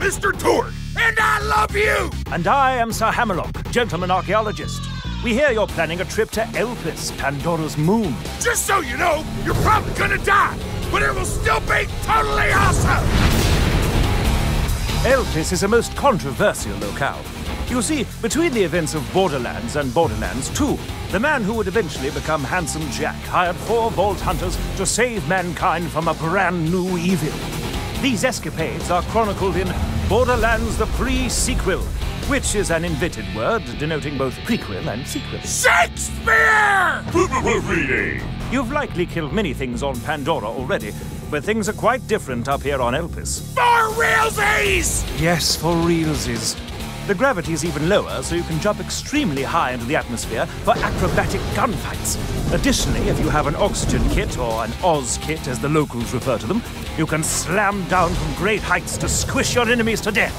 Mr. Torgue, and I love you! And I am Sir Hammerlock, gentleman archaeologist. We hear you're planning a trip to Elpis, Pandora's moon. Just so you know, you're probably gonna die, but it will still be totally awesome! Elpis is a most controversial locale. You see, between the events of Borderlands and Borderlands 2, the man who would eventually become Handsome Jack hired 4 Vault Hunters to save mankind from a brand new evil. These escapades are chronicled in Borderlands The Pre-Sequel, which is an invented word denoting both prequel and sequel. Shakespeare! Reading! You've likely killed many things on Pandora already, but things are quite different up here on Elpis. For realsies! Yes, for realsies. The gravity is even lower, so you can jump extremely high into the atmosphere for acrobatic gunfights. Additionally, if you have an oxygen kit, or an Oz kit as the locals refer to them, you can slam down from great heights to squish your enemies to death.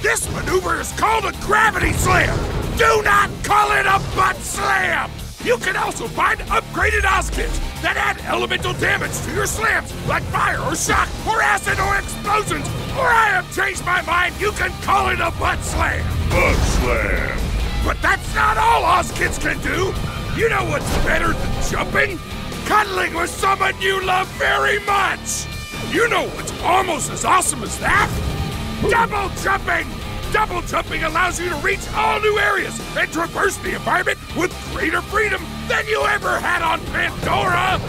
This maneuver is called a gravity slam! Do not call it a butt slam! You can also find upgraded Oz kits that add elemental damage to your slams, like fire or shock, or acid or explosions, or I have changed my mind, you can call it a butt slam! Butt slam! But that's not all Oz kits can do! You know what's better than jumping? Cuddling with someone you love very much! You know what's almost as awesome as that? Double jumping! Double jumping allows you to reach all new areas and traverse the environment with greater freedom than you ever had on Pandora!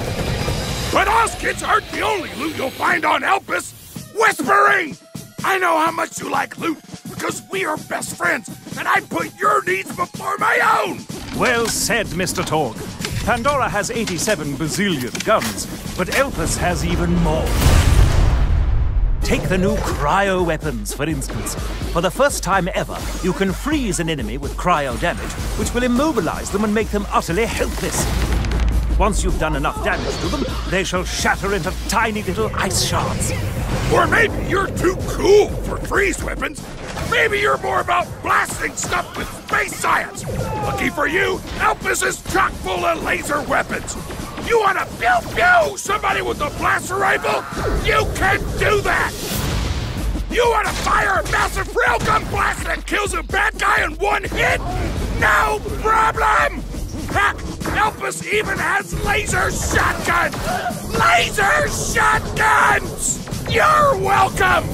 But Oz kits aren't the only loot you'll find on Elpis! Whispering! I know how much you like loot because we are best friends, and I put your needs before my own! Well said, Mr. Torgue. Pandora has 87 bazillion guns, but Elpis has even more. Take the new cryo weapons, for instance. For the first time ever, you can freeze an enemy with cryo damage, which will immobilize them and make them utterly helpless. Once you've done enough damage to them, they shall shatter into tiny little ice shards. Or maybe you're too cool for freeze weapons. Maybe you're more about blasting stuff with space science. Lucky for you, Elpis is chock full of laser weapons. You want to pew-pew somebody with a blaster rifle? You can do that! You want to fire a massive railgun blast that kills a bad guy in one hit? No problem! Heck, Elpis even has laser shotguns! Laser shotguns! You're welcome!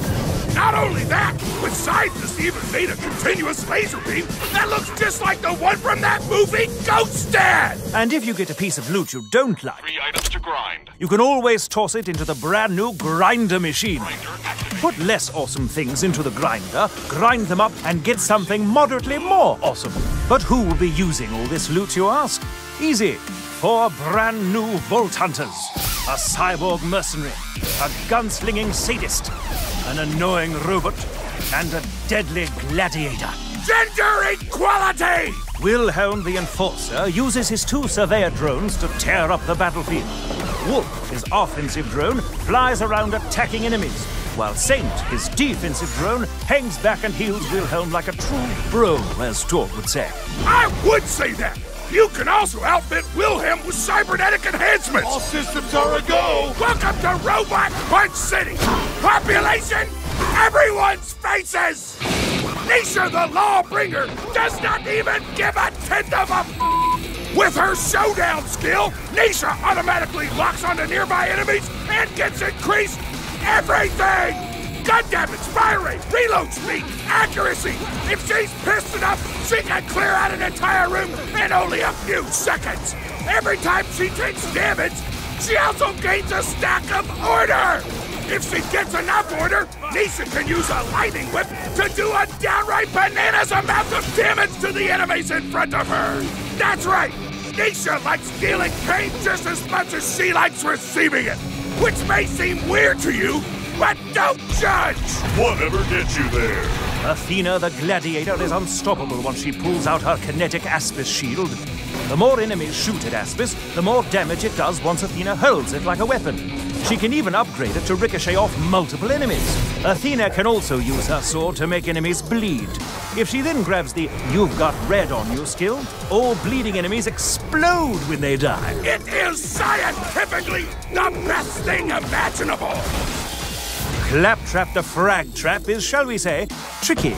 Not only that, but scientists even made a continuous laser beam that looks just like the one from that movie Ghost Dad! And if you get a piece of loot you don't like, 3 items to grind. you can always toss it into the brand new grinder machine. Put less awesome things into the grinder, grind them up, and get something moderately more awesome. But who will be using all this loot, you ask? Easy. 4 brand new Vault Hunters, a cyborg mercenary, a gunslinging sadist, an annoying robot, and a deadly gladiator. Gender equality! Wilhelm the Enforcer uses his 2 surveyor drones to tear up the battlefield. Wolf, his offensive drone, flies around attacking enemies, while Saint, his defensive drone, hangs back and heals Wilhelm like a true bro, as Torgue would say. I would say that! You can also outfit Wilhelm with cybernetic enhancements! All systems are a go! Welcome to Robot Punch City! Population, everyone's faces! Nisha the Lawbringer does not even give a tenth of a With her showdown skill, Nisha automatically locks onto nearby enemies and gets increased everything! Gun damage, fire rate, reload speed, accuracy! If she's pissed enough, she can clear out an entire room in only a few seconds! Every time she takes damage, she also gains a stack of order! If she gets enough order, Nisha can use a lightning whip to do a downright bananas amount of damage to the enemies in front of her! That's right! Nisha likes dealing pain just as much as she likes receiving it! Which may seem weird to you, but don't judge! Whatever gets you there? Athena the Gladiator is unstoppable once she pulls out her kinetic Aspis shield. The more enemies shoot at Aspis, the more damage it does once Athena holds it like a weapon. She can even upgrade it to ricochet off multiple enemies. Athena can also use her sword to make enemies bleed. If she then grabs the "You've Got Red on You" skill, all bleeding enemies explode when they die. It is scientifically the best thing imaginable! Claptrap Claptrap the Frag Trap is, shall we say, tricky.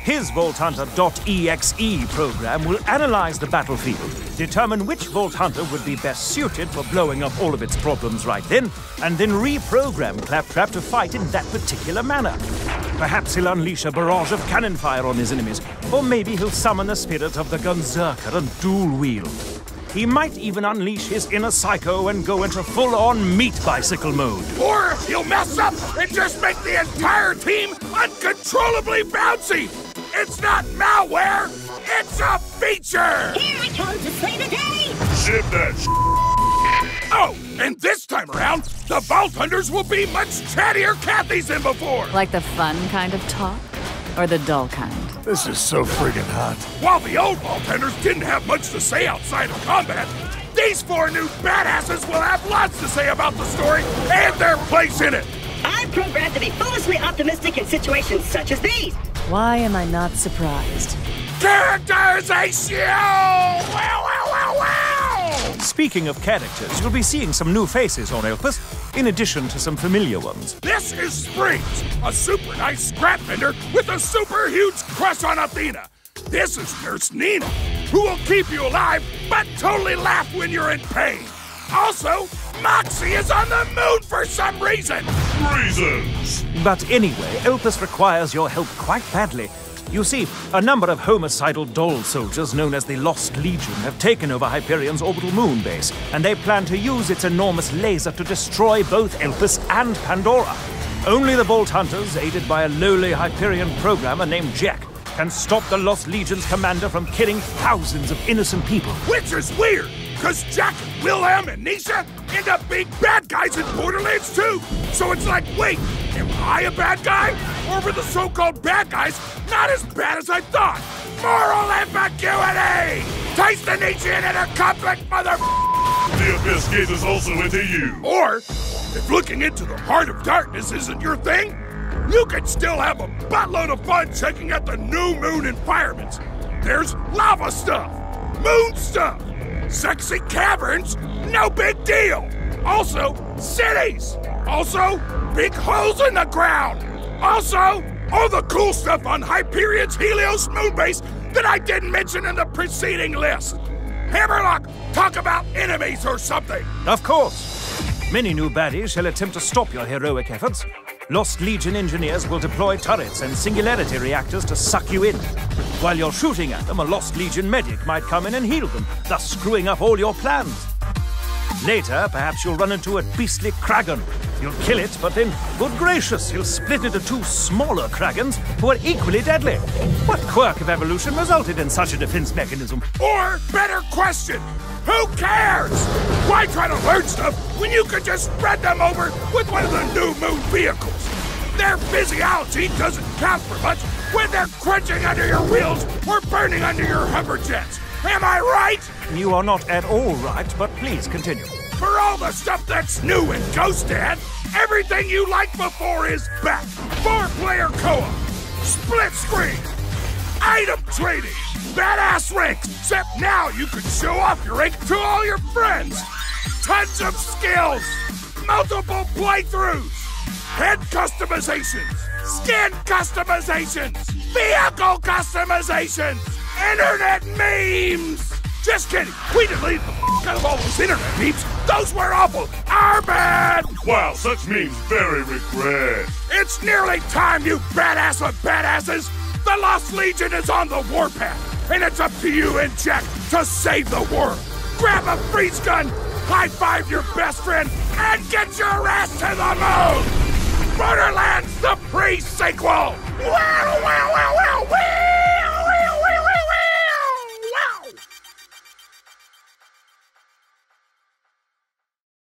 His Vault Hunter.exe program will analyze the battlefield, determine which Vault Hunter would be best suited for blowing up all of its problems right then, and then reprogram Claptrap to fight in that particular manner. Perhaps he'll unleash a barrage of cannon fire on his enemies, or maybe he'll summon the spirit of the Gunzerker and dual wield. He might even unleash his inner psycho and go into full-on meat bicycle mode. Or he'll mess up and just make the entire team uncontrollably bouncy. It's not malware, it's a feature! Here I come to slay the day! Ship that Oh, and this time around, the Vault Hunters will be much chattier Cathys than before! Like the fun kind of talk? Or the dull kind? This is so friggin' hot. While the old Vault Hunters didn't have much to say outside of combat, these 4 new badasses will have lots to say about the story and their place in it! I'm programmed to be foolishly optimistic in situations such as these! Why am I not surprised? Characterization! Wow, wow, wow, wow! Speaking of characters, you'll be seeing some new faces on Elpis, in addition to some familiar ones. This is Springs, a super nice scrap vendor with a super huge crush on Athena. This is Nurse Nina, who will keep you alive, but totally laugh when you're in pain. Also, Moxie is on the moon for some reason. reasons. But anyway, Elpis requires your help quite badly. You see, a number of homicidal doll soldiers known as the Lost Legion have taken over Hyperion's orbital moon base, and they plan to use its enormous laser to destroy both Elpis and Pandora. Only the Vault Hunters, aided by a lowly Hyperion programmer named Jack, can stop the Lost Legion's commander from killing thousands of innocent people. Which is weird, because Jack, Wilhelm, and Nisha end up being bad guys in Borderlands 2. So it's like, wait, am I a bad guy? Or were the so-called bad guys not as bad as I thought? Moral ambiguity! Taste the Nietzsche in a conflict, mother... The Abyss gazes also into you. Or, if looking into the heart of darkness isn't your thing, you could still have a buttload of fun checking out the new moon environments. There's lava stuff, moon stuff, sexy caverns, no big deal. Also, cities. Also, big holes in the ground. Also, all the cool stuff on Hyperion's Helios moonbase that I didn't mention in the preceding list. Hammerlock, talk about enemies or something. Of course. Many new baddies shall attempt to stop your heroic efforts. Lost Legion engineers will deploy turrets and singularity reactors to suck you in. While you're shooting at them, a Lost Legion medic might come in and heal them, thus screwing up all your plans. Later, perhaps you'll run into a beastly Kragan. You'll kill it, but then, good gracious, you'll split into 2 smaller Kragans who are equally deadly. What quirk of evolution resulted in such a defense mechanism? Or, better question, who cares? Why try to learn stuff when you could just spread them over with one of the new moon vehicles? Their physiology doesn't count for much when they're crunching under your wheels or burning under your Humberjets. Am I right? You are not at all right, but please continue. For all the stuff that's new in Ghost Dad, everything you liked before is back. 4-player co-op, split screen, item trading, badass ranks, except now you can show off your rank to all your friends. Tons of skills, multiple playthroughs, head customizations, skin customizations, vehicle customizations, internet memes. Just kidding, we deleted the out of all those internet memes. Those were awful, our bad. Wow, such memes very regret. It's nearly time, you badass of badasses. The Lost Legion is on the warpath, and it's up to you and Jack to save the world. Grab a freeze gun, high-five your best friend, and get your ass to the moon! Borderlands The Pre-Sequel! Wow, wow, wow, wow!